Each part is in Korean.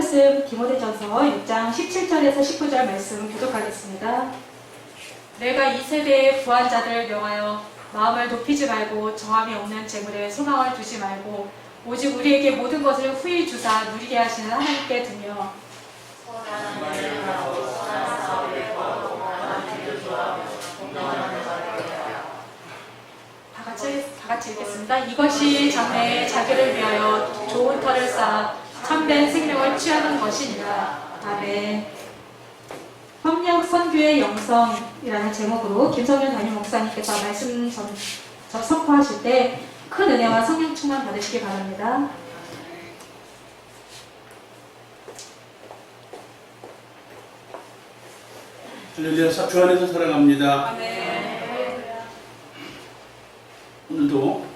말씀 디모데전서 6장 17절에서 19절 말씀 교독하겠습니다. 내가 이 세대의 부한 자들을 명하여 마음을 높이지 말고 정함이 없는 재물에 소망을 두지 말고 오직 우리에게 모든 것을 후히 주사 누리게 하시는 하나님께 두며 다 같이 읽겠습니다. 이것이 장래에 자기를 위하여 좋은 터를 쌓아 참된 생명을 취하는 것이니라. 아멘. 협력 선교의 영성이라는 제목으로 김성윤 담임 목사님께서 말씀 선포하실 때 큰 은혜와 성령 충만 받으시기 바랍니다. 할렐루야, 주 안에서 사랑합니다. 아멘. 오늘도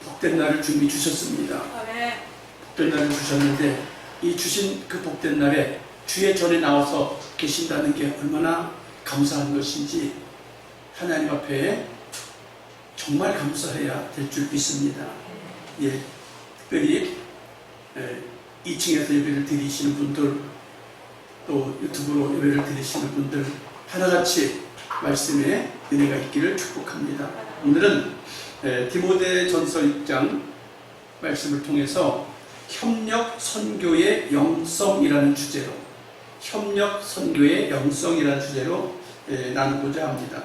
복된 날을 준비 주셨습니다. 아멘. 복된 날을 주셨는데 이 주신 그 복된 날에 주의 전에 나와서 계신다는 게 얼마나 감사한 것인지 하나님 앞에 정말 감사해야 될 줄 믿습니다. 예, 특별히 2층에서 예배를 드리시는 분들, 또 유튜브로 예배를 드리시는 분들 하나같이 말씀에 은혜가 있기를 축복합니다. 오늘은 디모데전서 6장 말씀을 통해서 협력 선교의 영성이라는 주제로, 협력 선교의 영성이라는 주제로 나누고자 합니다.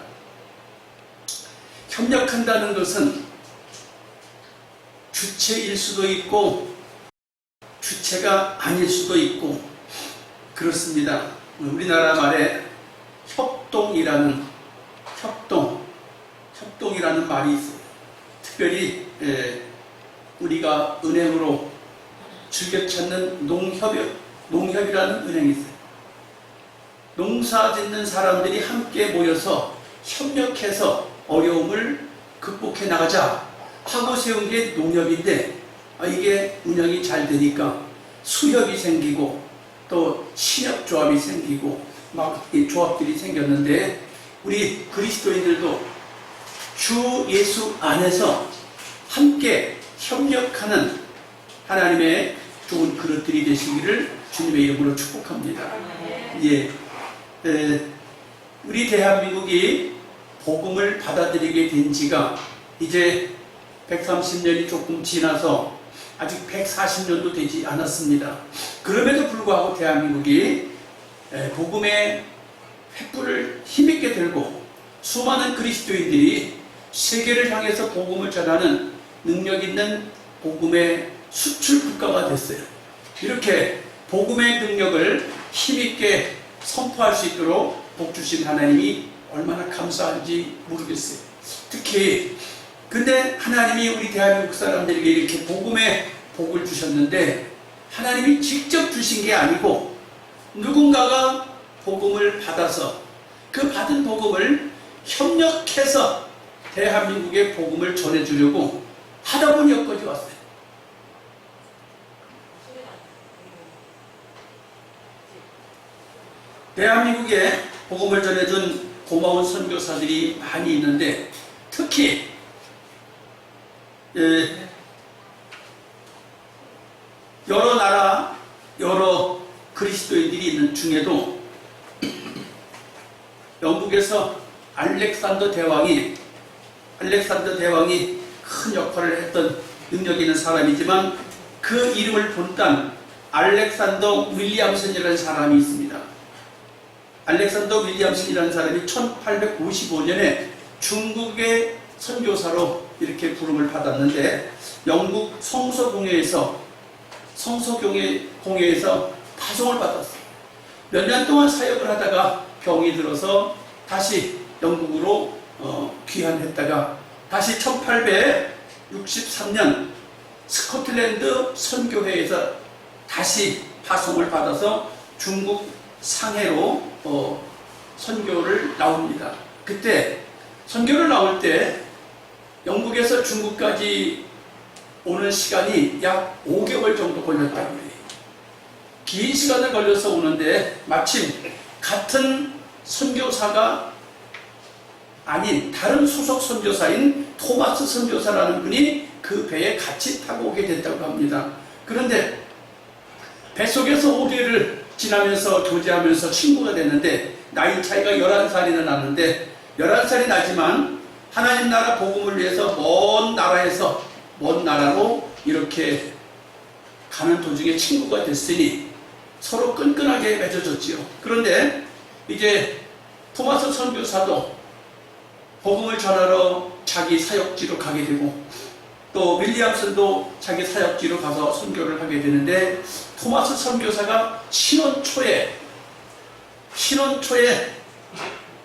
협력한다는 것은 주체일 수도 있고 주체가 아닐 수도 있고 그렇습니다. 우리나라 말에 협동이라는 말이 있어요. 특별히 우리가 은행으로 즐겨 찾는 농협이라는 은행이 있어요. 농사 짓는 사람들이 함께 모여서 협력해서 어려움을 극복해 나가자 하고 세운 게 농협인데 이게 운영이 잘 되니까 수협이 생기고 또 신협조합이 생기고 막 이 조합들이 생겼는데 우리 그리스도인들도 주 예수 안에서 함께 협력하는 하나님의 좋은 그릇들이 되시기를 주님의 이름으로 축복합니다. 예, 우리 대한민국이 복음을 받아들이게 된 지가 이제 130년이 조금 지나서 아직 140년도 되지 않았습니다. 그럼에도 불구하고 대한민국이 복음의 횃불을 힘있게 들고 수많은 그리스도인들이 세계를 향해서 복음을 전하는 능력 있는 복음의 수출 국가가 됐어요. 이렇게 복음의 능력을 힘있게 선포할 수 있도록 복 주신 하나님이 얼마나 감사한지 모르겠어요. 특히 근데 하나님이 우리 대한민국 사람들에게 이렇게 복음의 복을 주셨는데 하나님이 직접 주신 게 아니고 누군가가 복음을 받아서 그 받은 복음을 협력해서 대한민국의 복음을 전해주려고 하다 보니 여기까지 왔어요. 대한민국에 복음을 전해준 고마운 선교사들이 많이 있는데 특히 여러 나라 여러 그리스도인들이 있는 중에도 영국에서 알렉산더 대왕이 큰 역할을 했던 능력 있는 사람이지만 그 이름을 본딴 알렉산더 윌리엄슨이라는 사람이 있습니다. 알렉산더 윌리엄슨이라는 사람이 1855년에 중국의 선교사로 이렇게 부름을 받았는데 영국 성서공회에서 파송을 받았어요. 몇 년 동안 사역을 하다가 병이 들어서 다시 영국으로 귀환했다가 다시 1863년 스코틀랜드 선교회에서 다시 파송을 받아서 중국 상해로 선교를 나옵니다. 그때 선교를 나올 때 영국에서 중국까지 오는 시간이 약 5개월 정도 걸렸다고 해요. 긴 시간을 걸려서 오는데 마침 같은 선교사가 아닌 다른 수석 선교사인 토마스 선교사라는 분이 그 배에 같이 타고 오게 됐다고 합니다. 그런데 뱃속에서 5개를 지나면서 교제하면서 친구가 됐는데 나이 차이가 11살이나 나는데 11살이 나지만 하나님 나라 복음을 위해서 먼 나라로 이렇게 가는 도중에 친구가 됐으니 서로 끈끈하게 맺어졌지요. 그런데 이제 토마스 선교사도 복음을 전하러 자기 사역지로 가게 되고 또 윌리엄슨도 자기 사역지로 가서 선교를 하게 되는데 토마스 선교사가 신혼 초에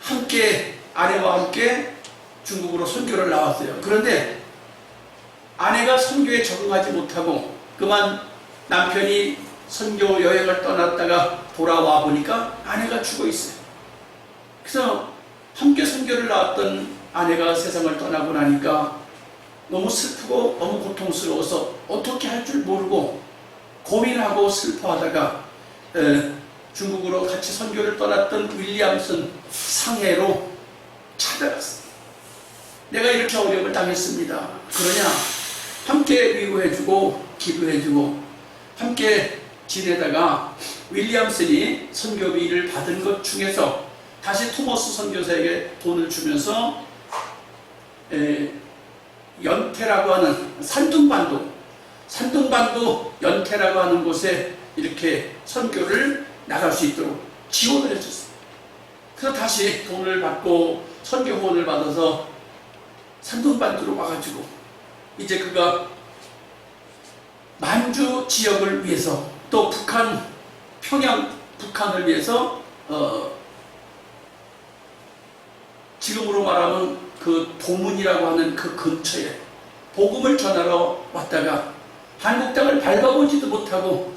함께 아내와 함께 중국으로 선교를 나왔어요. 그런데 아내가 선교에 적응하지 못하고 그만 남편이 선교 여행을 떠났다가 돌아와 보니까 아내가 죽어 있어요. 그래서 함께 선교를 나왔던 아내가 세상을 떠나고 나니까 너무 슬프고 너무 고통스러워서 어떻게 할 줄 모르고 고민하고 슬퍼하다가 중국으로 같이 선교를 떠났던 윌리엄슨 상해로 찾아갔어요. 내가 이렇게 어려움을 당했습니다. 그러냐? 함께 위로해주고 기도해주고 함께 지내다가 윌리엄슨이 선교비를 받은 것 중에서 다시 토머스 선교사에게 돈을 주면서 연태라고 하는 산둥반도 연태라고 하는 곳에 이렇게 선교를 나갈 수 있도록 지원을 해줬어요. 그래서 다시 돈을 받고 선교 후원을 받아서 산둥반도로 와가지고 이제 그가 만주 지역을 위해서 또 북한을 위해서 지금으로 말하면 그 도문이라고 하는 그 근처에 복음을 전하러 왔다가 한국 땅을 밟아보지도 못하고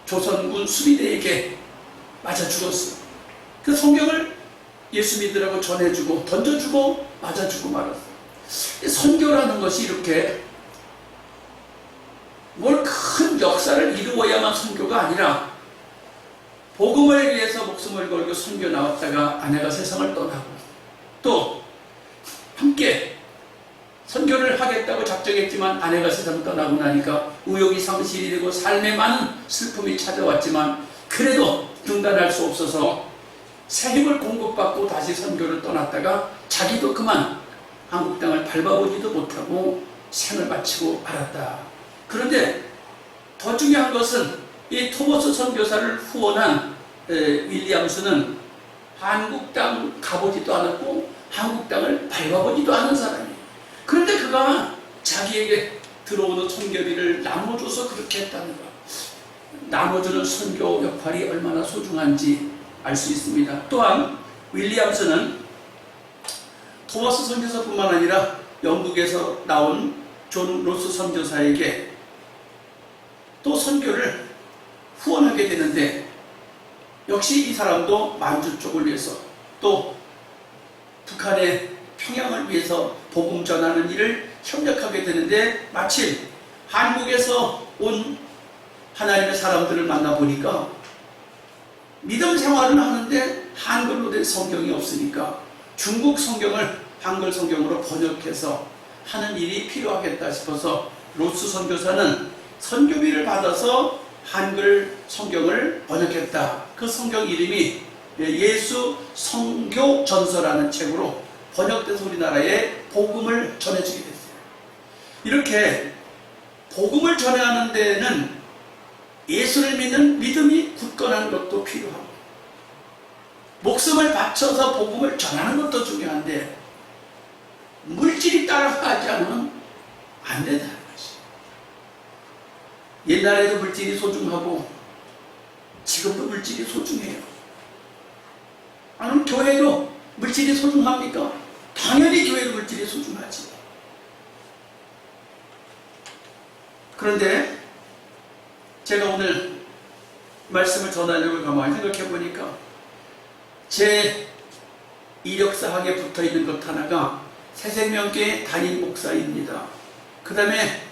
조선군 수비대에게 맞아 죽었어요. 그 성경을 예수 믿으라고 전해주고 던져주고 맞아주고 말았어요. 선교라는 것이 이렇게 뭘 큰 역사를 이루어야만 선교가 아니라 복음을 위해서 목숨을 걸고 선교 나왔다가 아내가 세상을 떠나고 또 함께 선교를 하겠다고 작정했지만 아내가 세상을 떠나고 나니까 의욕이 상실이 되고 삶에 많은 슬픔이 찾아왔지만 그래도 중단할 수 없어서 새 힘을 공급받고 다시 선교를 떠났다가 자기도 그만 한국 땅을 밟아보지도 못하고 생을 마치고 말았다. 그런데 더 중요한 것은 이 토머스 선교사를 후원한 윌리엄스는 한국 땅 가보지도 않았고 한국 땅을 밟아보지도 않은 사람이에요. 그런데 그가 자기에게 들어오는 선교비를 나눠줘서 그렇게 했다는 것. 나눠주는 선교 역할이 얼마나 소중한지 알 수 있습니다. 또한 윌리엄스는 토마스 선교사뿐만 아니라 영국에서 나온 존 로스 선교사에게 또 선교를 후원하게 되는데 역시 이 사람도 만주 쪽을 위해서 또 북한의 평양을 위해서 복음 전하는 일을 협력하게 되는데 마침 한국에서 온 하나님의 사람들을 만나보니까 믿음 생활은 하는데 한글로 된 성경이 없으니까 중국 성경을 한글 성경으로 번역해서 하는 일이 필요하겠다 싶어서 로스 선교사는 선교비를 받아서 한글 성경을 번역했다. 그 성경 이름이 예수 성교 전서라는 책으로 번역돼서 우리나라에 복음을 전해주게 됐어요. 이렇게 복음을 전하는 데는 예수를 믿는 믿음이 굳건한 것도 필요하고 목숨을 바쳐서 복음을 전하는 것도 중요한데 물질이 따라가지 않으면 안 된다는 것이. 옛날에도 물질이 소중하고 지금도 물질이 소중해요. 아니 교회도 물질이 소중합니까? 당연히 교회도 물질이 소중하지. 그런데 제가 오늘 말씀을 전하려고 가만히 생각해 보니까 제 이력사항에 붙어 있는 것 하나가 새생명교회 담임 목사입니다. 그 다음에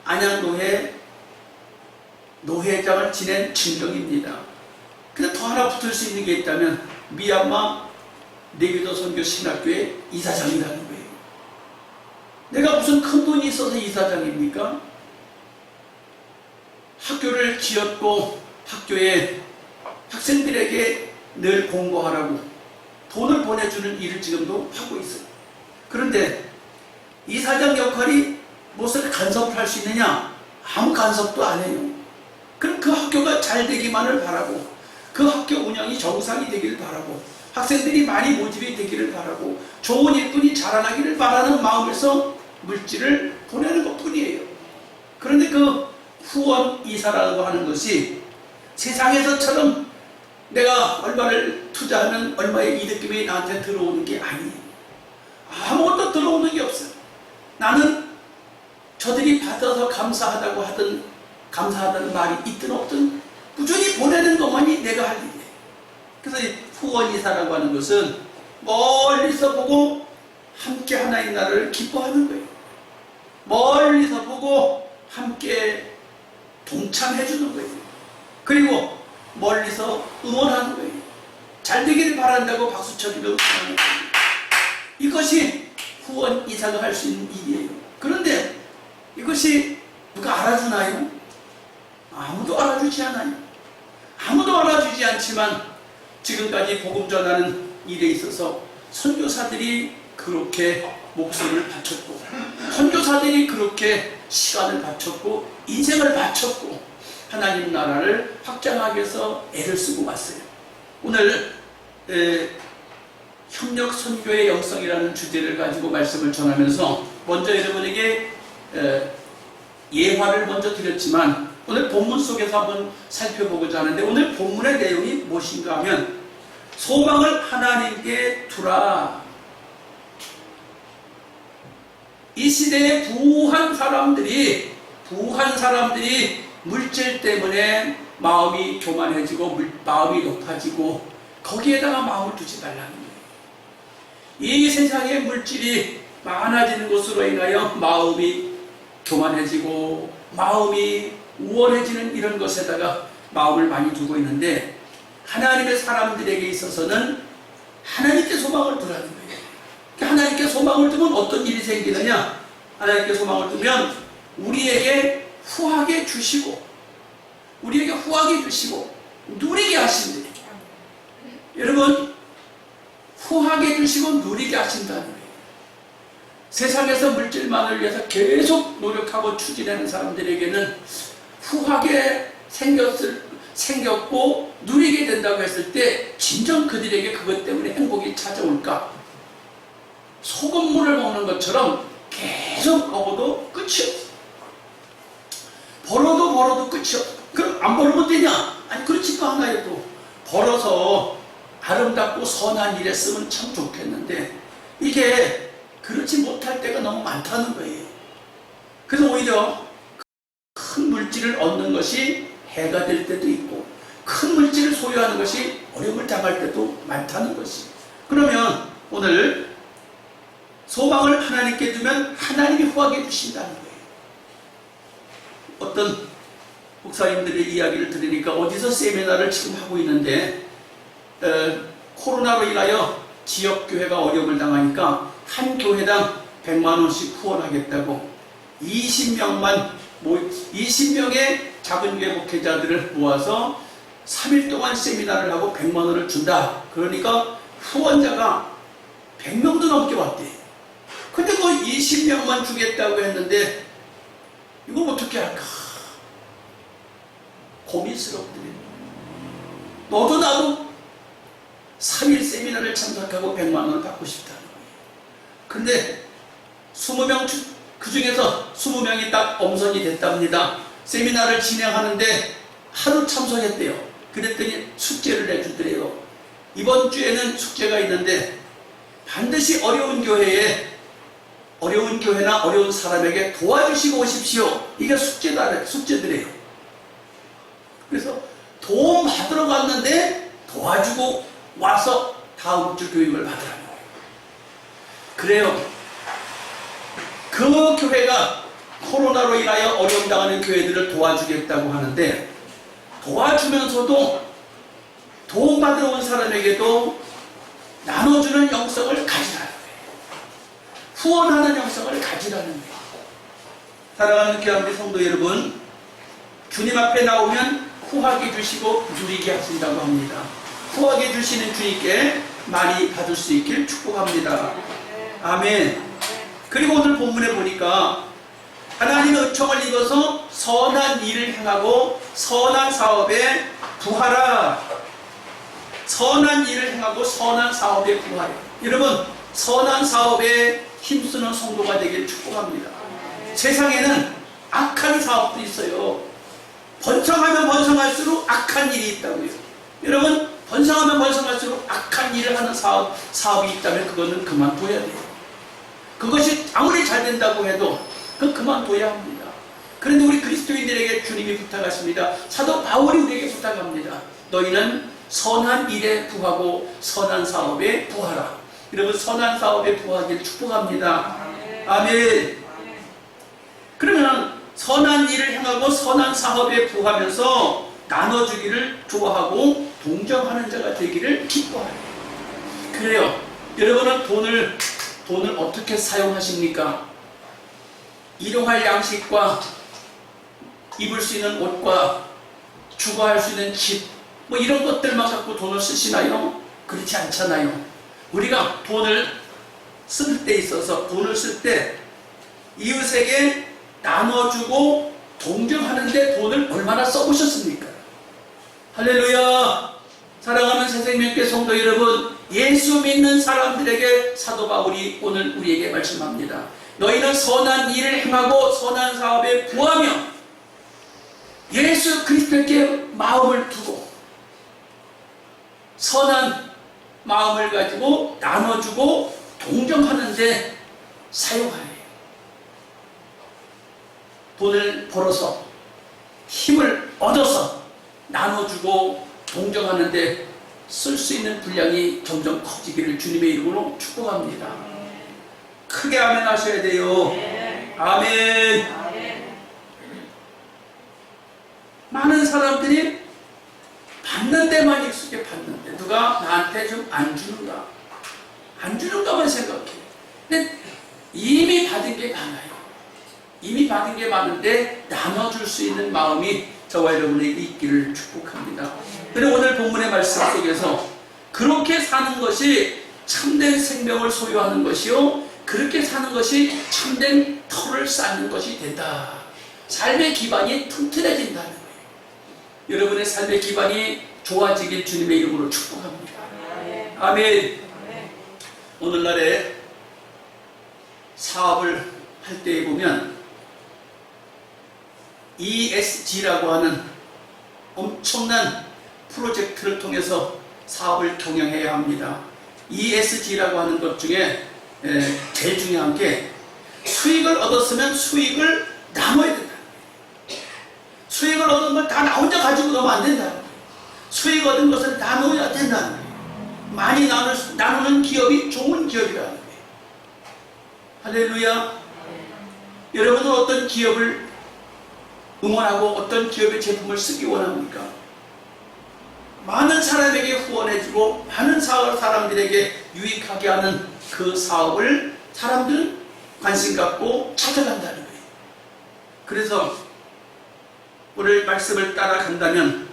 안양노회 노회장을 지낸 진경입니다. 근데 더 하나 붙을 수 있는 게 있다면 미얀마 내교도 선교 신학교의 이사장이라는 거예요. 내가 무슨 큰 돈이 있어서 이사장입니까? 학교를 지었고 학교에 학생들에게 늘 공부하라고 돈을 보내주는 일을 지금도 하고 있어요. 그런데 이사장 역할이 무엇을 간섭을 할 수 있느냐? 아무 간섭도 안 해요. 그럼 그 학교가 잘 되기만을 바라고, 그 학교 운영이 정상이 되기를 바라고, 학생들이 많이 모집이 되기를 바라고, 좋은 일꾼이 자라나기를 바라는 마음에서 물질을 보내는 것 뿐이에요. 그런데 그 후원 이사라고 하는 것이 세상에서처럼 내가 얼마를 투자하면 얼마의 이득금이 나한테 들어오는 게 아니에요. 아무것도 들어오는 게 없어요. 나는 저들이 받아서 감사하다는 말이 있든 없든 꾸준히 보내는 것만이 내가 할 일이에요. 그래서 이 후원이사라고 하는 것은 멀리서 보고 함께 하나님 나라를 기뻐하는 거예요. 멀리서 보고 함께 동참해 주는 거예요. 그리고 멀리서 응원하는 거예요. 잘 되기를 바란다고 박수 쳐주며 응원하는 거예요. 이것이 후원이사가 할 수 있는 일이에요. 그런데 이것이 누가 알아주나요? 아무도 알아주지 않아요. 아무도 알아주지 않지만 지금까지 복음 전하는 일에 있어서 선교사들이 그렇게 목숨을 바쳤고, 선교사들이 그렇게 시간을 바쳤고, 인생을 바쳤고, 하나님 나라를 확장하기 위해서 애를 쓰고 왔어요. 오늘 협력 선교의 영성이라는 주제를 가지고 말씀을 전하면서 먼저 여러분에게 예화를 먼저 드렸지만 오늘 본문 속에서 한번 살펴보고자 하는데, 오늘 본문의 내용이 무엇인가 하면 소망을 하나님께 두라. 이 시대에 부한 사람들이 물질 때문에 마음이 교만해지고 마음이 높아지고 거기에다가 마음을 두지 말라는 거예요. 이 세상에 물질이 많아지는 것으로 인하여 마음이 교만해지고 마음이 우월해지는 이런 것에다가 마음을 많이 두고 있는데, 하나님의 사람들에게 있어서는 하나님께 소망을 두라는 거예요. 하나님께 소망을 두면 어떤 일이 생기느냐? 하나님께 소망을 두면 우리에게 후하게 주시고 누리게 하신대요. 여러분, 후하게 주시고 누리게 하신다는 거예요. 세상에서 물질만을 위해서 계속 노력하고 추진하는 사람들에게는 후하게 생겼고 누리게 된다고 했을 때 진정 그들에게 그것 때문에 행복이 찾아올까? 소금물을 먹는 것처럼 계속 먹어도 끝이 없어. 벌어도 끝이 없어. 그럼 안 벌으면 되냐? 아니, 그렇지도 않아요. 또 벌어서 아름답고 선한 일에 쓰면 참 좋겠는데 이게 그렇지 못할 때가 너무 많다는 거예요. 그래서 오히려 큰 물질을 얻는 것이 해가 될 때도 있고, 큰 물질을 소유하는 것이 어려움을 당할 때도 많다는 것이. 그러면 오늘 소망을 하나님께 두면 하나님이 후하게 주신다는 거예요. 어떤 목사님들의 이야기를 들으니까 어디서 세미나를 지금 하고 있는데 코로나로 인하여 지역교회가 어려움을 당하니까 한 교회당 100만 원씩 후원하겠다고 20명의 작은 교회 목회자들을 모아서 3일 동안 세미나를 하고 100만 원을 준다. 그러니까 후원자가 100명도 넘게 왔대. 근데 그 20명만 주겠다고 했는데 이걸 어떻게 할까? 고민스럽더래. 너도 나도 3일 세미나를 참석하고 100만 원을 받고 싶다는 거예요. 근데 20명 그 중에서 20명이 딱 엄선이 됐답니다. 세미나를 진행하는데 하루 참석했대요. 그랬더니 숙제를 내주더래요. 이번 주에는 숙제가 있는데 반드시 어려운 교회나 어려운 사람에게 도와주시고 오십시오. 이게 숙제들이에요. 그래서 도움 받으러 갔는데 도와주고 와서 다음 주 교육을 받으라는 거예요. 그래요. 그 교회가 코로나로 인하여 어려움 당하는 교회들을 도와주겠다고 하는데, 도와주면서도 도움받으러 온 사람에게도 나눠주는 영성을 가지라는 거예요. 후원하는 영성을 가지라는 거예요. 사랑하는 귀한 성도 여러분, 주님 앞에 나오면 후하게 주시고 누리게 하신다고 합니다. 후하게 주시는 주님께 많이 받을 수 있길 축복합니다. 아멘. 그리고 오늘 본문에 보니까 하나님의 은총을 입어서 선한 일을 행하고 선한 사업에 부하라. 선한 일을 행하고 선한 사업에 부하라. 여러분, 선한 사업에 힘쓰는 성도가 되길 축복합니다. 세상에는 악한 사업도 있어요. 번성하면 번성할수록 악한 일이 있다고요. 여러분, 번성하면 번성할수록 악한 일을 하는 사업이 있다면 그거는 그만둬야 돼요. 그것이 아무리 잘 된다고 해도 그건 그만둬야 합니다. 그런데 우리 그리스도인들에게 주님이 부탁하십니다. 사도 바울이 우리에게 부탁합니다. 너희는 선한 일에 부하고 선한 사업에 부하라. 여러분, 선한 사업에 부하기를 축복합니다. 아멘. 그러면 선한 일을 행하고 선한 사업에 부하면서 나눠주기를 좋아하고 동정하는 자가 되기를 기뻐하라. 그래요. 여러분은 돈을 어떻게 사용하십니까? 일용할 양식과 입을 수 있는 옷과 주거할 수 있는 집, 뭐 이런 것들만 갖고 돈을 쓰시나요? 그렇지 않잖아요. 우리가 돈을 쓸 때 있어서 돈을 쓸 때 이웃에게 나눠주고 동정하는데 돈을 얼마나 써보셨습니까? 할렐루야! 사랑하는 새생명교회 성도 여러분, 예수 믿는 사람들에게 사도 바울이 오늘 우리에게 말씀합니다. 너희는 선한 일을 행하고 선한 사업에 부하며 예수 그리스도께 마음을 두고 선한 마음을 가지고 나눠주고 동정하는데 사용하래요. 돈을 벌어서 힘을 얻어서 나눠주고 동정하는데 쓸 수 있는 분량이 점점 커지기를 주님의 이름으로 축복합니다. 크게 아멘 하셔야 돼요. 아멘. 많은 사람들이 받는 데만 익숙해 받는데 누가 나한테 좀 안 주는가? 안 주는가만 생각해. 근데 이미 받은 게 많아요. 이미 받은 게 많은데 나눠줄 수 있는 마음이 저와 여러분에게 있기를 축복합니다. 그리고 오늘 본문의 말씀 속에서 그렇게 사는 것이 참된 생명을 소유하는 것이요, 그렇게 사는 것이 참된 터를 쌓는 것이 된다. 삶의 기반이 튼튼해진다는 거예요. 여러분의 삶의 기반이 좋아지길 주님의 이름으로 축복합니다. 아멘. 오늘날에 사업을 할 때 보면 ESG라고 하는 엄청난 프로젝트를 통해서 사업을 경영해야 합니다. ESG라고 하는 것 중에 제일 중요한 게 수익을 얻었으면 수익을 나눠야 된다. 수익을 얻은 걸 다 나 혼자 가지고 가면 안 된다. 수익 얻은 것을 나눠야 된다. 많이 나누는 기업이 좋은 기업이라는 거예요. 할렐루야. 여러분은 어떤 기업을 응원하고 어떤 기업의 제품을 쓰기 원합니까? 많은 사람에게 후원해주고 많은 사람들에게 유익하게 하는 그 사업을 사람들은 관심 갖고 찾아간다는 거예요. 그래서 오늘 말씀을 따라간다면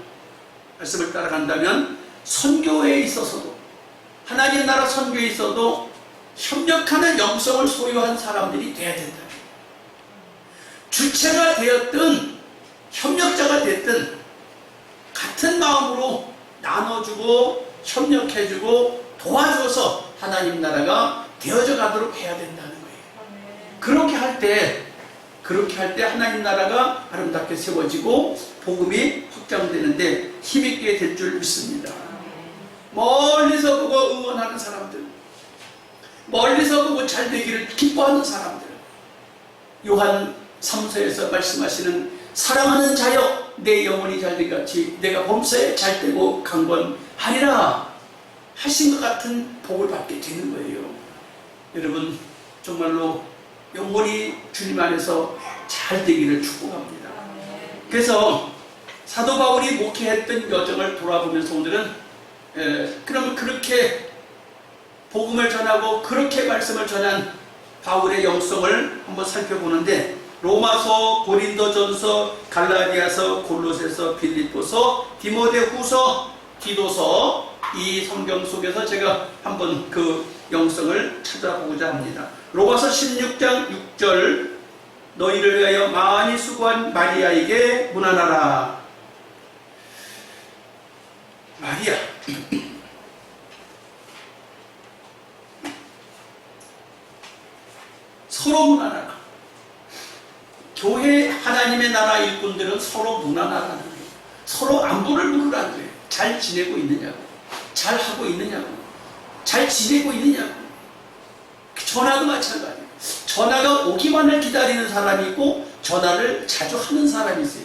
선교에 있어서도, 하나님 나라 선교에 있어도 협력하는 영성을 소유한 사람들이 돼야 된다. 주체가 되었든 협력자가 됐든 같은 마음으로 나눠주고 협력해주고 도와줘서 하나님 나라가 되어져 가도록 해야 된다는 거예요. 그렇게 할 때 하나님 나라가 아름답게 세워지고 복음이 확장되는데 힘있게 될 줄 믿습니다. 멀리서 보고 응원하는 사람들, 멀리서 보고 잘 되기를 기뻐하는 사람들, 요한 3서에서 말씀하시는 사랑하는 자여 내 영혼이 잘된 같이 내가 범사에 잘되고 강건하리라 하신 것 같은 복을 받게 되는 거예요. 여러분, 정말로 영혼이 주님 안에서 잘 되기를 축복합니다. 그래서 사도 바울이 목회했던 여정을 돌아보면서 오늘은 그러면 그렇게 복음을 전하고 그렇게 말씀을 전한 바울의 영성을 한번 살펴보는데 로마서, 고린도전서, 갈라디아서, 골로새서, 빌립보서, 디모데후서, 디도서, 이 성경 속에서 제가 한번 그 영성을 찾아보고자 합니다. 로마서 16장 6절, 너희를 위하여 많이 수고한 마리아에게 문안하라. 마리아, 서로 문안하라. 교회 하나님의 나라 일꾼들은 서로 문안하라는 거예요. 서로 안부를 물으라는 거예요. 잘 지내고 있느냐고, 잘 하고 있느냐고, 잘 지내고 있느냐고. 전화도 마찬가지예요. 전화가 오기만을 기다리는 사람이 있고 전화를 자주 하는 사람이 있어요.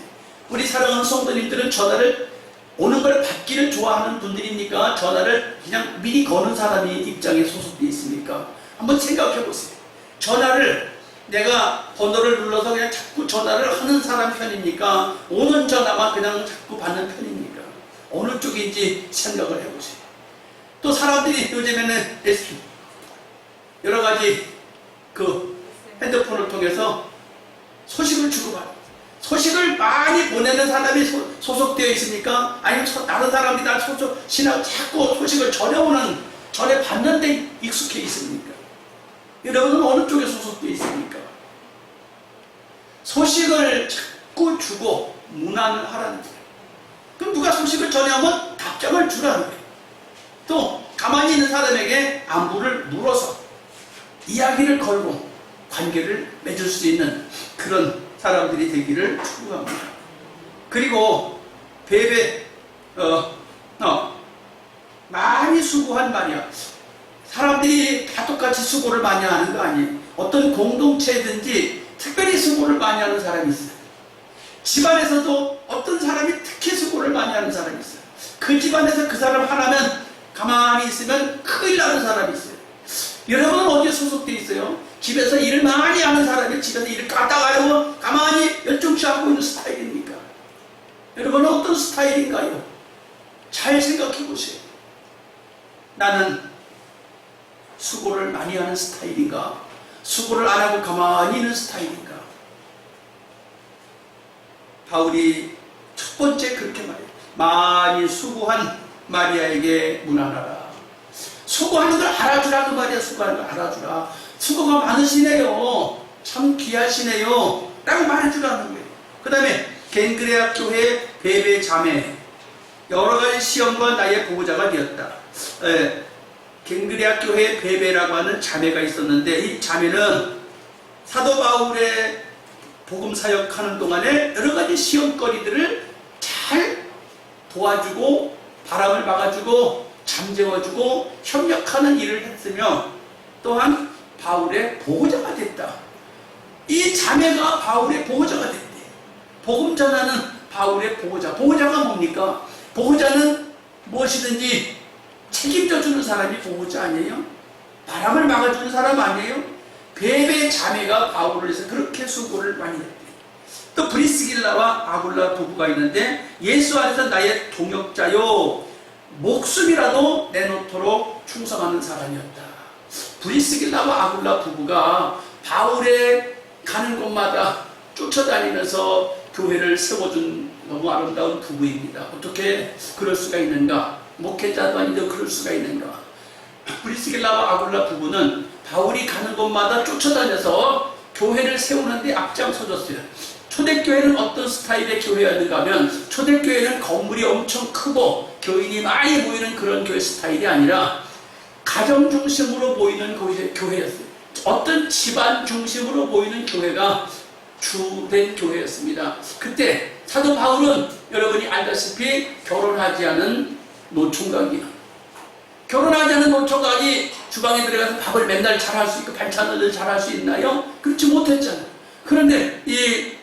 우리 사랑하는 성도님들은 전화를 오는 걸 받기를 좋아하는 분들입니까? 전화를 그냥 미리 거는 사람이 입장에 소속되어 있습니까? 한번 생각해 보세요. 전화를 내가 번호를 눌러서 그냥 자꾸 전화를 하는 사람 편입니까? 오는 전화만 그냥 자꾸 받는 편입니까? 어느 쪽인지 생각을 해보세요. 또 사람들이 요즘에는 여러 가지 그 핸드폰을 통해서 소식을 주고받아요. 소식을 많이 보내는 사람이 소속되어 있습니까? 아니면 다른 사람들이 다 신하고 자꾸 소식을 전해받는 데 익숙해 있습니까? 여러분은 어느 쪽에 소속되어 있습니까? 소식을 자꾸 주고 문안을 하라는 거예요. 그럼 누가 소식을 전하면 답장을 주라는 거예요. 또 가만히 있는 사람에게 안부를 물어서 이야기를 걸고 관계를 맺을 수 있는 그런 사람들이 되기를 축복합니다. 그리고 많이 수고한 마리아. 사람들이 다 똑같이 수고를 많이 하는 거 아니에요. 어떤 공동체든지 특별히 수고를 많이 하는 사람이 있어요. 집안에서도 어떤 사람이 특히 수고를 많이 하는 사람이 있어요. 그 집안에서 그 사람 하나면 가만히 있으면 큰일 나는 사람이 있어요. 여러분은 어디에 소속되어 있어요? 집에서 일을 많이 하는 사람이 집에서 일을 까다가요 가만히 열중치 하고 있는 스타일입니까? 여러분은 어떤 스타일인가요? 잘 생각해 보세요. 나는 수고를 많이 하는 스타일인가? 수고를 안 하고 가만히 있는 스타일인가? 바울이 첫 번째 그렇게 말해요. 많이 수고한 마리아에게 문안하라. 수고하는 걸 알아주라는 말이야. 수고하는 걸 알아주라. 수고가 많으시네요. 참 귀하시네요. 라고 말해주라는 거예요. 그 다음에 갱그레아 교회 베베 자매, 여러 가지 시험과 나의 보호자가 되었다. 갱그레아 교회 베베라고 하는 자매가 있었는데, 이 자매는 사도 바울의 복음 사역하는 동안에 여러 가지 시험거리들을 잘 도와주고 바람을 막아주고 잠재워주고 협력하는 일을 했으며, 또한 바울의 보호자가 됐다. 이 자매가 바울의 보호자가 됐대. 복음 전하는 바울의 보호자. 보호자가 뭡니까? 보호자는 무엇이든지 책임져 주는 사람이 보호자 아니에요? 바람을 막아주는 사람 아니에요? 베베 자매가 바울을 위해서 그렇게 수고를 많이 했대. 또 브리스길라와 아굴라 부부가 있는데, 예수 안에서 나의 동역자요, 목숨이라도 내놓도록 충성하는 사람이었다. 브리스길라와 아굴라 부부가 바울의 가는 곳마다 쫓아다니면서 교회를 세워준 너무 아름다운 부부입니다. 어떻게 그럴 수가 있는가? 목회자도 아닌데 그럴 수가 있는가? 브리스길라와 아굴라 부부는 바울이 가는 곳마다 쫓아다녀서 교회를 세우는데 앞장서줬어요. 초대교회는 어떤 스타일의 교회였는가 하면, 초대교회는 건물이 엄청 크고 교인이 많이 모이는 그런 교회 스타일이 아니라 가정 중심으로 모이는 교회였어요. 어떤 집안 중심으로 모이는 교회가 주된 교회였습니다. 그때 사도 바울은 여러분이 알다시피 결혼하지 않은 노총각이야. 결혼하지 않은 노총각이 주방에 들어가서 밥을 맨날 잘할 수 있고 반찬을 잘할 수 있나요? 그렇지 못했잖아요. 그런데 이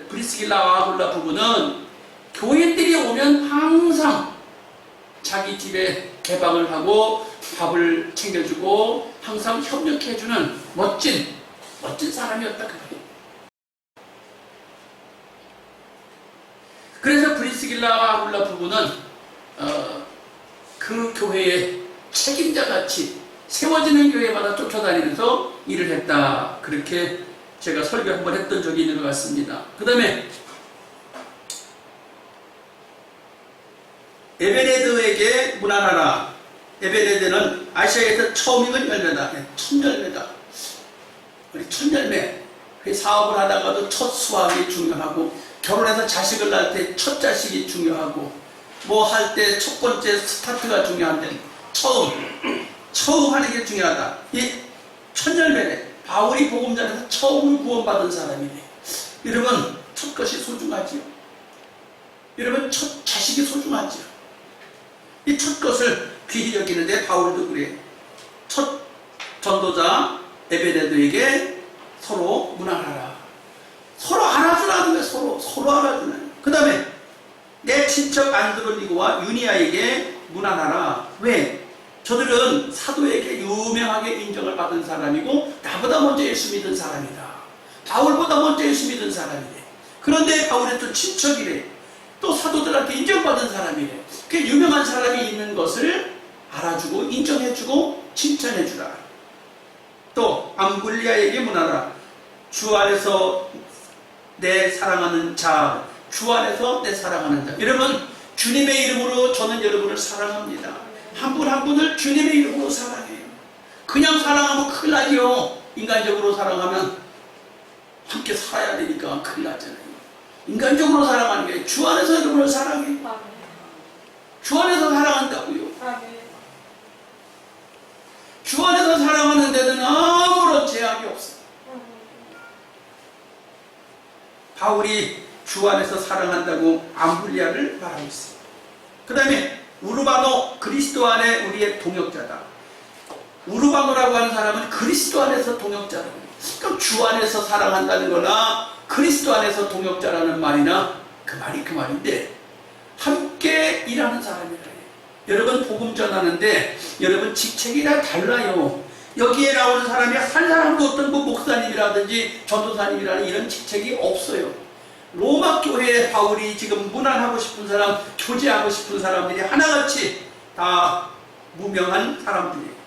브리스길라와 아굴라 부부는 교인들이 오면 항상 자기 집에 개방을 하고 밥을 챙겨주고 항상 협력해주는 멋진 사람이었다. 그래서 브리스길라와 아굴라 부부는 그 교회의 책임자같이 세워지는 교회마다 쫓아다니면서 일을 했다. 그렇게 제가 설교 한번 했던 적이 있는 것 같습니다. 그 다음에 에베네드에게 문안하라. 에베네드는 아시아에서 처음 익은 열매다. 첫열매다. 우리 첫열매. 사업을 하다가도 첫 수확이 중요하고, 결혼해서 자식을 낳을 때 첫 자식이 중요하고, 뭐 할 때 첫 번째 스타트가 중요한데, 처음 하는 게 중요하다. 이 첫열매네. 바울이 복음전에서 처음 구원받은 사람이네. 여러분, 첫 것이 소중하지요. 여러분, 첫 자식이 소중하지요. 이 첫 것을 귀히 여기는데 바울도 그래. 첫 전도자 에베네드에게 서로 문안하라. 서로 알아주라는 거예요. 서로 알아주는. 그 다음에 내 친척 안드로니고와 유니아에게 문안하라. 왜? 저들은 사도에게 유명하게 인정을 받은 사람이고 나보다 먼저 예수 믿은 사람이다. 바울보다 먼저 예수 믿은 사람이래. 그런데 바울의 또 친척이래. 또 사도들한테 인정받은 사람이래. 그 유명한 사람이 있는 것을 알아주고 인정해주고 칭찬해주라. 또 암블리아에게 문하라. 주 안에서 내 사랑하는 자, 주 안에서 내 사랑하는 자. 여러분, 주님의 이름으로 저는 여러분을 사랑합니다. 한 분 한 분을 주님의 이름으로 사랑해요. 그냥 사랑하면 큰일 나죠. 인간적으로 사랑하면 함께 살아야 되니까 큰일 나잖아요. 인간적으로 사랑하는 게 주 안에서 여러분을 사랑해요. 주 안에서 사랑한다고요. 주 안에서 사랑하는 데는 아무런 제약이 없어요. 바울이 주 안에서 사랑한다고 암블리아를 말하고 있어요. 그 다음에 우르바노, 그리스도 안에 우리의 동역자다. 우르바노라고 하는 사람은 그리스도 안에서 동역자라고 해요. 그럼 주 안에서 사랑한다는 거나 그리스도 안에서 동역자라는 말이나 그 말인데 함께 일하는 사람이라 해요. 여러분 복음 전하는데 여러분 직책이 다 달라요. 여기에 나오는 사람이 한 사람도 어떤 뭐 목사님이라든지 전도사님이라는 이런 직책이 없어요. 로마 교회에 바울이 지금 문안하고 싶은 사람, 교제하고 싶은 사람들이 하나같이 다 무명한 사람들이에요.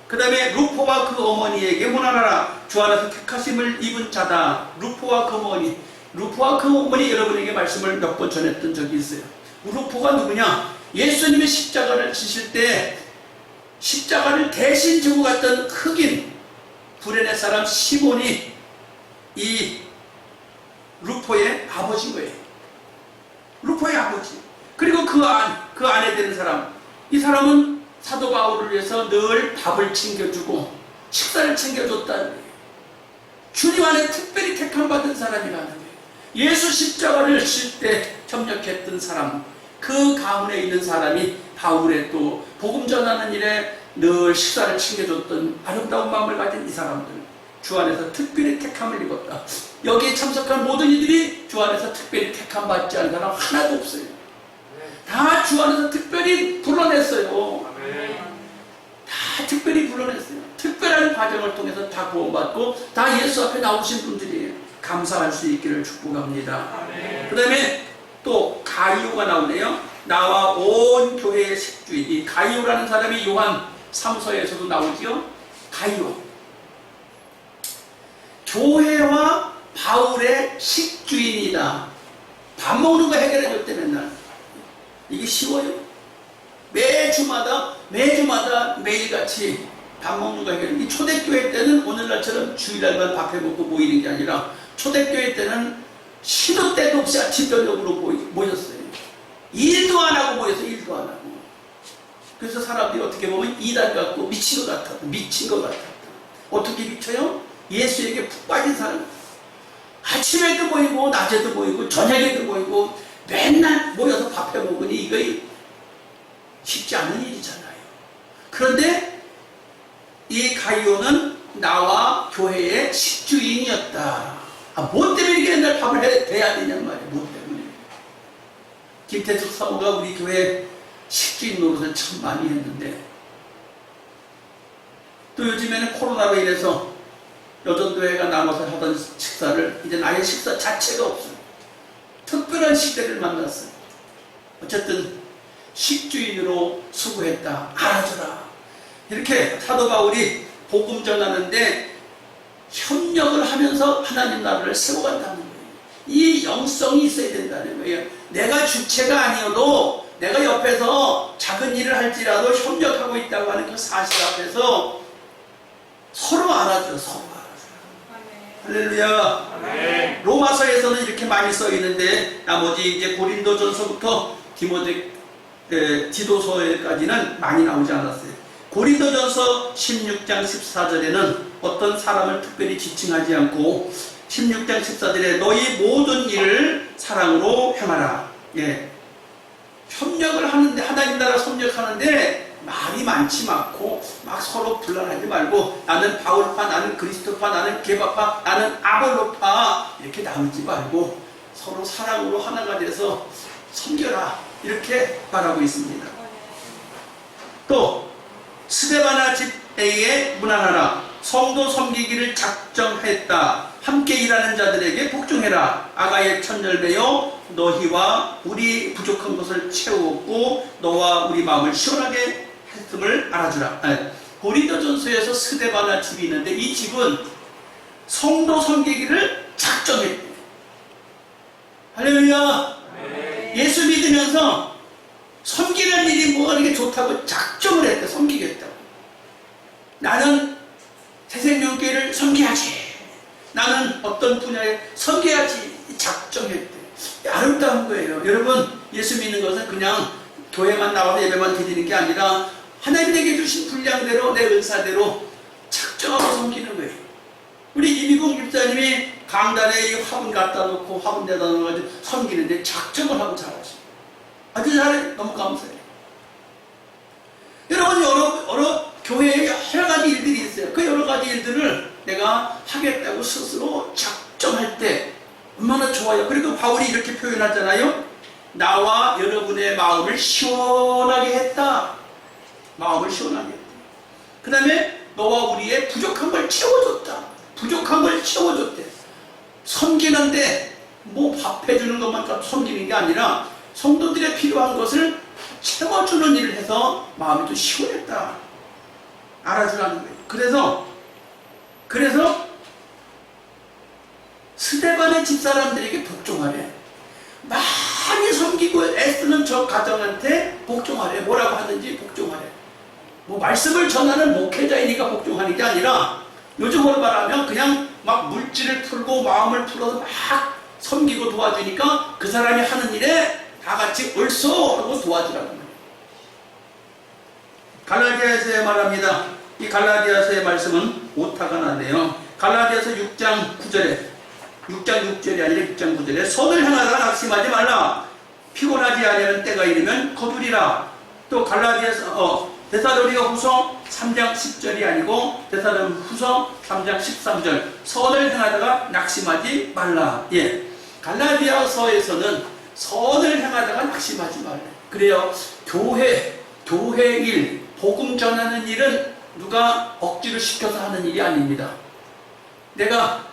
그 다음에 루포와 그 어머니에게 문안하라. 주 안에서 택하심을 입은 자다. 루포와 그 어머니. 루포와 그 어머니 여러분에게 말씀을 몇 번 전했던 적이 있어요. 루포가 누구냐? 예수님이 십자가를 지실 때 십자가를 대신 지고 갔던 흑인 구레네 사람 시몬이 이 루포의 아버지인 거예요. 루포의 아버지. 그리고 그 안에 되는 사람. 이 사람은 사도 바울을 위해서 늘 밥을 챙겨주고 식사를 챙겨줬다는 거예요. 주님 안에 특별히 택함받은 사람이라는 거예요. 예수 십자가를 칠 때 협력했던 사람, 그 가문에 있는 사람이 바울의 또 복음 전하는 일에 늘 식사를 챙겨줬던 아름다운 마음을 가진 이 사람들, 주 안에서 특별히 택함을 입었다. 여기에 참석한 모든 이들이 주 안에서 특별히 택함 받지 않은 사람 하나도 없어요. 다 주 안에서 특별히 불러냈어요. 다 특별히 불러냈어요. 특별한 과정을 통해서 다 구원받고 다 예수 앞에 나오신 분들이에요. 감사할 수 있기를 축복합니다. 그 다음에 또 가이오가 나오네요. 나와 온 교회의 식주인. 이 가이오라는 사람이 요한 3서에서도 나오지요. 가이오. 교회와 바울의 식주인이다. 밥 먹는 거 해결해 줬대 맨날. 이게 쉬워요? 매주마다 매일같이 밥 먹는 거 해결해. 이 초대교회 때는 오늘날처럼 주일날만 밥해 먹고 모이는 게 아니라 초대교회 때는 시도 때도 없이 아침 저녁으로 모였어요. 일도 안 하고 모여서 일도 안 하고. 그래서 사람들이 어떻게 보면 이단 같고 미친 것 같았다. 어떻게 미쳐요? 예수에게 푹 빠진 사람. 아침에도 모이고 낮에도 모이고 저녁에도 모이고 맨날 모여서 밥해 먹으니 이거 쉽지 않은 일이잖아요. 그런데 이 가이오는 나와 교회의 식주인이었다. 뭐 때문에 이렇게 맨날 밥을 해야 되냐는 말이에요. 뭐 때문에. 김태숙 사모가 우리 교회 식주인 노릇을 참 많이 했는데 또 요즘에는 코로나로 인해서 여전도회가 나눠서 하던 식사를 이제 아예 식사 자체가 없어요. 특별한 시대를 만났어요. 어쨌든 식주인으로 수고했다. 알아줘라. 이렇게 사도 바울이 복음 전하는데 협력을 하면서 하나님 나라를 세워간다는 거예요. 이 영성이 있어야 된다는 거예요. 내가 주체가 아니어도 내가 옆에서 작은 일을 할지라도 협력하고 있다고 하는 그 사실 앞에서 서로 알아줘, 서로 알아줘. 할렐루야. 로마서에서는 이렇게 많이 써 있는데 나머지 이제 고린도전서부터 디도서까지는 많이 나오지 않았어요. 고린도전서 16장 14절에는 어떤 사람을 특별히 지칭하지 않고 16장 14절에 너희 모든 일을 사랑으로 행하라. 예. 협력을 하는데, 하나님 나라 협력하는데 말이 많지 않고 막 서로 분란하지 말고 나는 바울파, 나는 그리스도파, 나는 게바파, 나는 아볼로파 이렇게 나누지 말고 서로 사랑으로 하나가 돼서 섬겨라 이렇게 말하고 있습니다. 또 스데바나 집회에 문안하라. 성도 섬기기를 작정했다. 함께 일하는 자들에게 복종해라. 아가의 천절배여 너희와 우리 부족한 것을 채우었고 너와 우리 마음을 시원하게 했음을 알아주라. 고린도전서에서 스데바나 집이 있는데 이 집은 성도 섬기기를 작정했대. 할렐루야. 예수 믿으면서 섬기는 일이 뭐가 이렇게 좋다고 작정을 했대. 섬기겠다고. 나는 새생명교회를 섬겨야지. 나는 어떤 분야에 섬겨야지. 작정했대. 아름다운 거예요. 여러분, 예수 믿는 것은 그냥 교회만 나와서 예배만 드리는 게 아니라 하나님에게 주신 분량대로 내 은사대로 작정하고 섬기는 거예요. 우리 이미국 집사님이 강단에 이 화분 갖다 놓고 화분에다 놓아가지고 섬기는데 작정을 하고 잘하시고 아주 잘해. 너무 감사해요. 여러분, 여러 교회에 여러 가지 일들이 있어요. 그 여러 가지 일들을 내가 하겠다고 스스로 작정할 때 얼마나 좋아요. 그리고 바울이 이렇게 표현하잖아요. 나와 여러분의 마음을 시원하게 했다. 마음을 시원하게 했다. 그 다음에 너와 우리의 부족한 걸 채워줬다. 부족한 걸 채워줬대. 섬기는데 뭐 밥해주는 것만 섬기는 게 아니라 성도들의 필요한 것을 채워주는 일을 해서 마음이 또 시원했다. 알아주라는 거예요. 그래서 스데반의 집사람들에게 복종하래. 많이 섬기고 애쓰는 저 가정한테 복종하래. 뭐라고 하든지 복종하래. 뭐 말씀을 전하는 목회자이니까 복종하는 게 아니라 요즘으로 말하면 그냥 막 물질을 풀고 마음을 풀어서 막 섬기고 도와주니까 그 사람이 하는 일에 다 같이 옳소 하고 도와주라는 거예요. 갈라디아서에 말합니다. 이 갈라디아서의 말씀은 오타가 나네요. 갈라디아서 6장 6절이 아니라 6장 9절에 선을 행하다가 낙심하지 말라. 피곤하지 아니하는 때가 이르면 거두리라. 또 갈라디아서 데살로니가 후서 3장 10절이 아니고 데살로니가 후서 3장 13절 선을 행하다가 낙심하지 말라. 예, 갈라디아서에서는 선을 행하다가 낙심하지 말라. 그래요. 교회 일, 복음 전하는 일은 누가 억지로 시켜서 하는 일이 아닙니다. 내가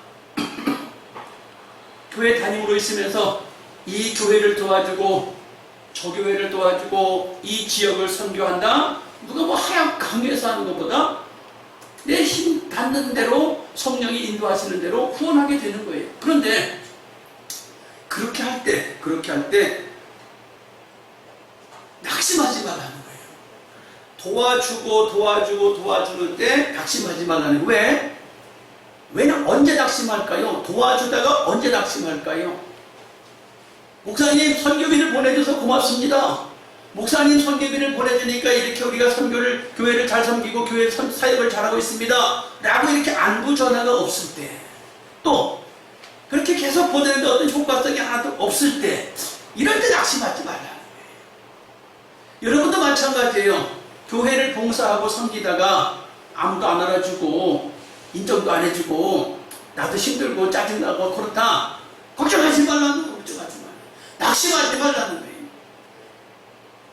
교회 담임으로 있으면서 이 교회를 도와주고 저 교회를 도와주고 이 지역을 선교한다. 누가 뭐 하얀 강요해서 하는 것보다 내 힘 닿는 대로 성령이 인도하시는 대로 후원하게 되는 거예요. 그런데 그렇게 할 때 낙심하지 말라는 거예요. 도와주는데 낙심하지 말라는 거예요. 왜 언제 낙심할까요? 도와주다가 언제 낙심할까요? 목사님 선교비를 보내줘서 고맙습니다. 목사님 선교비를 보내주니까 이렇게 우리가 교회를 잘 섬기고 교회 사역을 잘하고 있습니다. 라고 이렇게 안부 전화가 없을 때, 또 그렇게 계속 보내는데 어떤 효과성이 하나도 없을 때, 이럴 때 낙심하지 말라는 거예요. 여러분도 마찬가지예요. 교회를 봉사하고 섬기다가 아무도 안 알아주고 인정도 안 해주고 나도 힘들고 짜증나고 그렇다. 걱정하지 말라는 거예요. 걱정하지 말라. 낙심하지 말라는 거예요.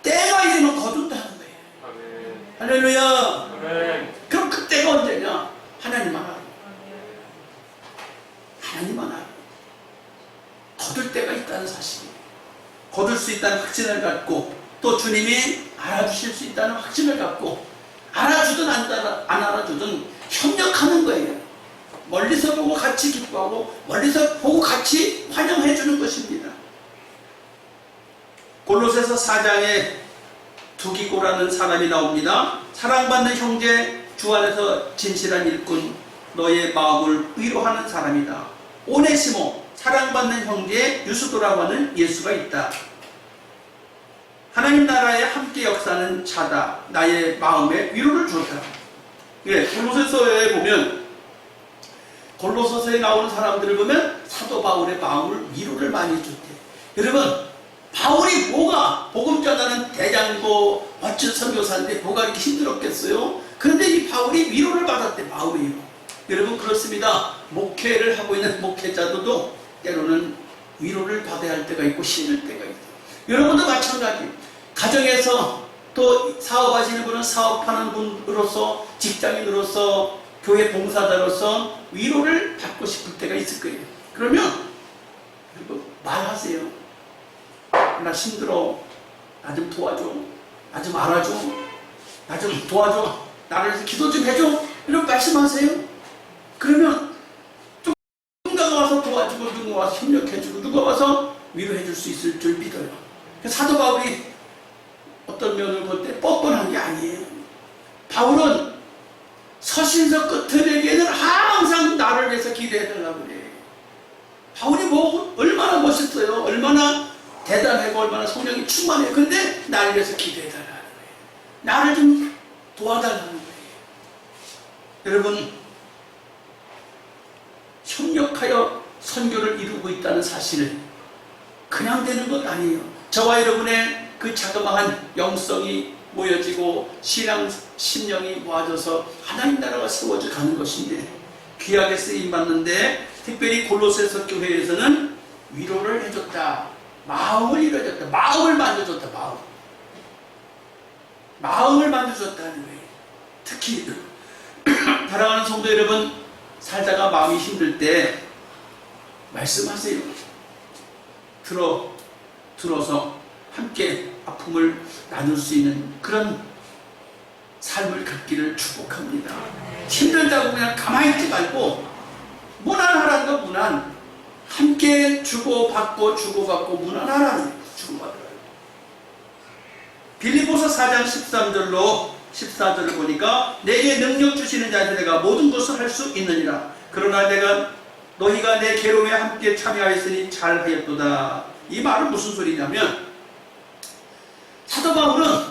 때가 이르면 거둔다는 거예요. 아멘. 할렐루야. 아멘. 그럼 그 때가 언제냐? 하나님만 알아. 하나님만 알아. 거둘 때가 있다는 사실이에요. 거둘 수 있다는 확신을 갖고 또 주님이 알아주실 수 있다는 확신을 갖고 알아주든 안 알아주든 협력하는 거예요. 멀리서 보고 같이 기뻐하고 멀리서 보고 같이 환영해 주는 것입니다. 골로새서 4장에 두기고라는 사람이 나옵니다. 사랑받는 형제, 주 안에서 진실한 일꾼, 너의 마음을 위로하는 사람이다. 오네시모, 사랑받는 형제 유수도라고 하는 예수가 있다. 하나님 나라에 함께 역사하는 자다. 나의 마음에 위로를 주었다. 예, 골로새서에 보면, 골로새서에 나오는 사람들을 보면 사도 바울의 마음을 위로를 많이 줬대. 여러분, 바울이 뭐가 복음 전하는 대장고 멋진 선교사인데 뭐가 이렇게 힘들었겠어요? 그런데 이 바울이 위로를 받았대. 마음의 위로. 여러분, 그렇습니다. 목회를 하고 있는 목회자들도 때로는 위로를 받아야 할 때가 있고 힘들 때가 있어요. 여러분도 마찬가지. 가정에서 또 사업하시는 분은 사업하는 분으로서, 직장인으로서, 교회 봉사자로서 위로를 받고 싶을 때가 있을 거예요. 그러면 말하세요. 나 힘들어. 나 좀 도와줘. 나 좀 알아줘. 나 좀 도와줘. 나를 위해서 기도 좀 해줘. 이런 말씀하세요. 그러면 누군가가 와서 도와주고, 누군가 와서 협력해주고, 누가 와서 위로해줄 수 있을 줄 믿어요. 사도 바울이 어떤 면을 볼 때 뻔뻔한 게 아니에요. 바울은 서신서 끝에에게는 항상 나를 위해서 기도해달라고 그래. 바울이 뭐 얼마나 멋있어요. 얼마나 대단하고 얼마나 성령이 충만해요. 근데 나를 위해서 기도해달라는 거예요. 나를 좀 도와달라는 거예요. 여러분, 협력하여 선교를 이루고 있다는 사실을 그냥 되는 것 아니에요. 저와 여러분의 그 자그마한 영성이 모여지고 신앙 심령이 모아져서 하나님 나라가 세워져 가는 것인데, 귀하게 쓰임받는데 특별히 골로새서 교회에서는 위로를 해줬다. 마음을 위로해줬다. 마음을 만져줬다. 마음을 만져줬다는 거예요. 특히 사랑하는 성도 여러분, 살다가 마음이 힘들 때 말씀하세요. 들어서 함께 아픔을 나눌 수 있는 그런 삶을 갖기를 축복합니다. 힘들다고 그냥 가만히 있지 말고 무난하라는 거. 무난. 함께 주고받고 무난하라는 거예요. 주고받으라는 거예요. 빌립보서 4장 13절로 14절을 보니까 내게 능력 주시는 자에게 내가 모든 것을 할 수 있느니라. 그러나 내가 너희가 내 괴로움에 함께 참여하였으니 잘하였도다. 이 말은 무슨 소리냐면, 사도 바울은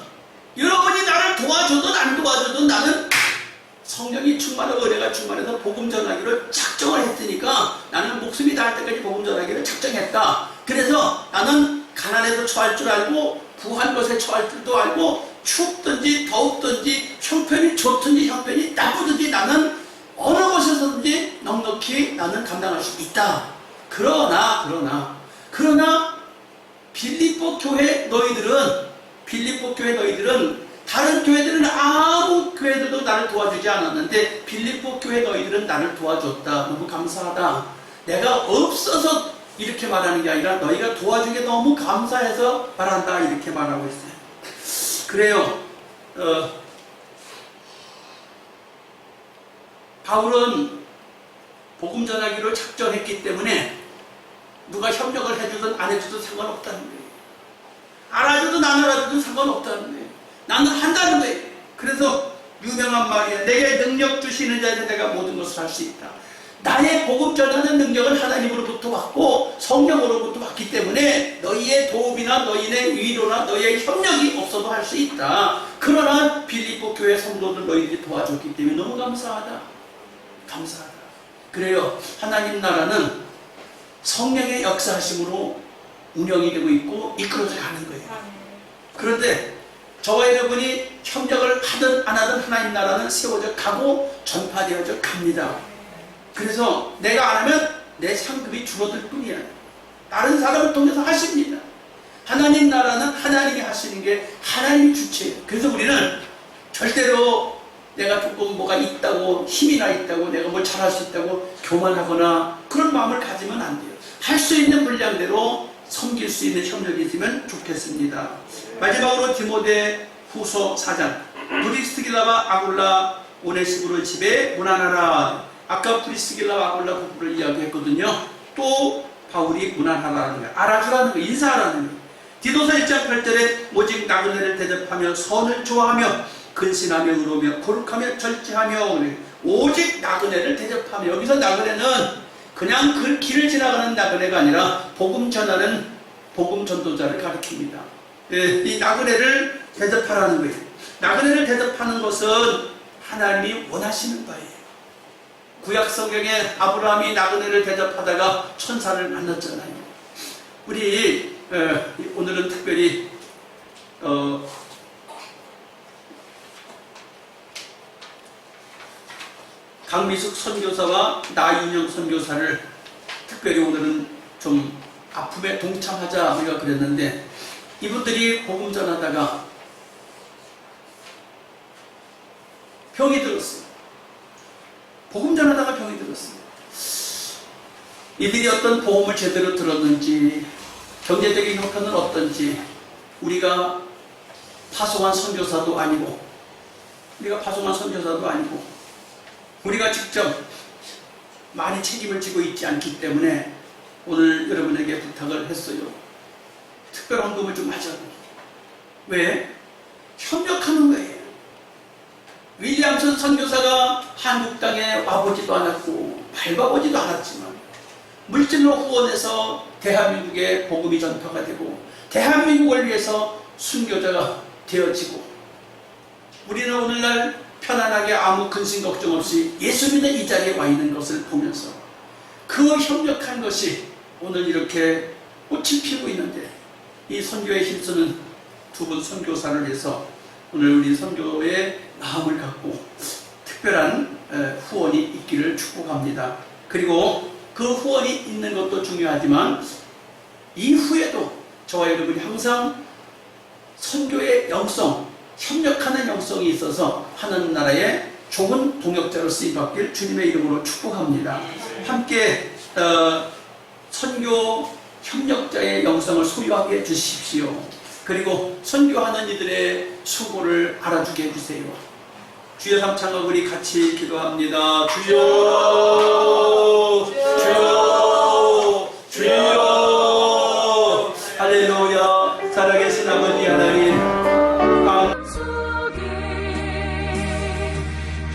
여러분이 나를 도와줘도 안 도와줘도 나는 성령이 충만하고 은혜가 충만해서 복음 전하기를 작정을 했으니까 나는 목숨이 닿을 때까지 복음 전하기를 작정했다. 그래서 나는 가난에도 처할 줄 알고 부한 것에 처할 줄도 알고 춥든지 더웁든지 형편이 좋든지 형편이 나쁘든지 나는 어느 곳에서든지 넉넉히 나는 감당할 수 있다. 그러나 빌립보 교회 너희들은 다른 교회들은 아무 교회들도 나를 도와주지 않았는데 빌립보 교회 너희들은 나를 도와줬다. 너무 감사하다. 내가 없어서 이렇게 말하는 게 아니라 너희가 도와준 게 너무 감사해서 말한다. 이렇게 말하고 있어요. 그래요. 바울은 복음 전하기로 작정했기 때문에 누가 협력을 해주든 안 해주든 상관없다는 거예요. 알아줘도 안 알아줘도 상관없다는 거예요. 나는 한다는 거예요. 그래서 유명한 말이에요. 내게 능력 주시는 자에게 내가 모든 것을 할 수 있다. 나의 복음 전하는 능력은 하나님으로부터 왔고 성령으로부터 왔기 때문에 너희의 도움이나 너희의 위로나 너희의 협력이 없어도 할 수 있다. 그러나 빌립보 교회 성도들 너희들이 도와줬기 때문에 너무 감사하다. 그래요. 하나님 나라는 성령의 역사하심으로 운영이 되고 있고 이끌어져 가는 거예요. 그런데 저와 여러분이 협력을 하든 안 하든 하나님 나라는 세워져 가고 전파되어져 갑니다. 그래서 내가 안 하면 내 상급이 줄어들 뿐이야. 다른 사람을 통해서 하십니다. 하나님 나라는 하나님이 하시는 게 하나님이 주체예요. 그래서 우리는 절대로 내가 조금 뭐가 있다고, 힘이나 있다고, 내가 뭘 잘할 수 있다고 교만하거나 그런 마음을 가지면 안 돼요. 할 수 있는 분량대로 섬길 수 있는 협력이 있으면 좋겠습니다. 마지막으로 디모데 후서 4장. 브리스기라와 아굴라 오네시무를 집에 문안하라. 아까 프리스길라 아굴라 부부를 이야기했거든요. 또 바울이 무난하라는 거예요. 알아주라는 거예요. 인사하라는 거예요. 디도서 1장 8절에 오직 나그네를 대접하며 선을 좋아하며 근신하며 의로우며 거룩하며 절제하며, 오직 나그네를 대접하며, 여기서 나그네는 그냥 그 길을 지나가는 나그네가 아니라 복음 전하는 복음 전도자를 가리킵니다. 이 나그네를 대접하라는 거예요. 나그네를 대접하는 것은 하나님이 원하시는 바예요. 구약 성경에 아브라함이 나그네를 대접하다가 천사를 만났잖아요. 우리 오늘은 특별히 강미숙 선교사와 나윤영 선교사를 특별히 오늘은 좀 아픔에 동참하자 우리가 그랬는데, 이분들이 복음 전하다가 병이 들었어요. 복음 전하다가 병이 들었어요. 이들이 어떤 복음을 제대로 들었는지, 경제적인 형편은 어떤지, 우리가 파송한 선교사도 아니고, 우리가 직접 많이 책임을 지고 있지 않기 때문에 오늘 여러분에게 부탁을 했어요. 특별 헌금을 좀 하자고. 왜? 협력하는 거예요. 윌리엄슨 선교사가 한국 땅에 와보지도 않았고 밟아보지도 않았지만 물질로 후원해서 대한민국에 복음이 전파가 되고 대한민국을 위해서 순교자가 되어지고, 우리는 오늘날 편안하게 아무 근심 걱정 없이 예수 믿는 이 자리에 와 있는 것을 보면서 그 협력한 것이 오늘 이렇게 꽃이 피고 있는데, 이 선교에 힘쓰는 두 분 선교사를 위해서 오늘 우리 선교의 마음을 갖고 특별한 후원이 있기를 축복합니다. 그리고 그 후원이 있는 것도 중요하지만 이후에도 저와 여러분이 항상 선교의 영성, 협력하는 영성이 있어서 하나님 나라의 좋은 동역자로 쓰임받길 주님의 이름으로 축복합니다. 함께 선교 협력자의 영성을 소유하게 해주십시오. 그리고 선교하는 이들의 수고를 알아주게 해주세요. 주여 삼창하고 우리 같이 기도합니다. 주여, 주여, 주여. 할렐루야. 살아계신 아버지 하나님,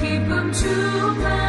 기쁨 주마